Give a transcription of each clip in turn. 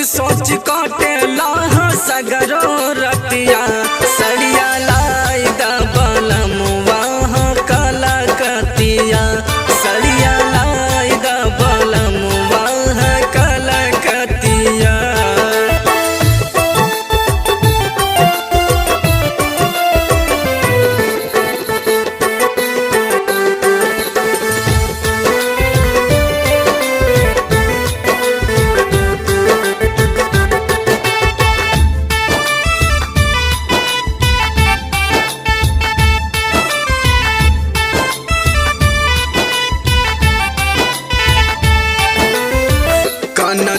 सोच काटे लाह सगरो रतिया सड़िया लाई दा बलमुआ काला कतिया सड़िया लाई दा बलमुआ काला कतिया।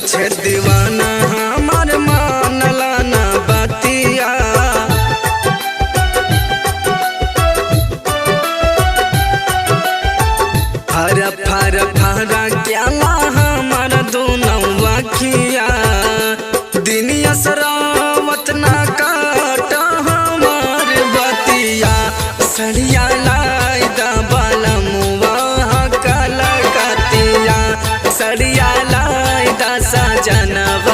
छे दीवाना हमार मानला ना बतिया फर फर फरा क्या हमार दोनों अखिया दिन असरावत ना काट हमार बतिया सड़िया लाई दा बलमुआ काला कतिया सड़िया लाई दा सजनवा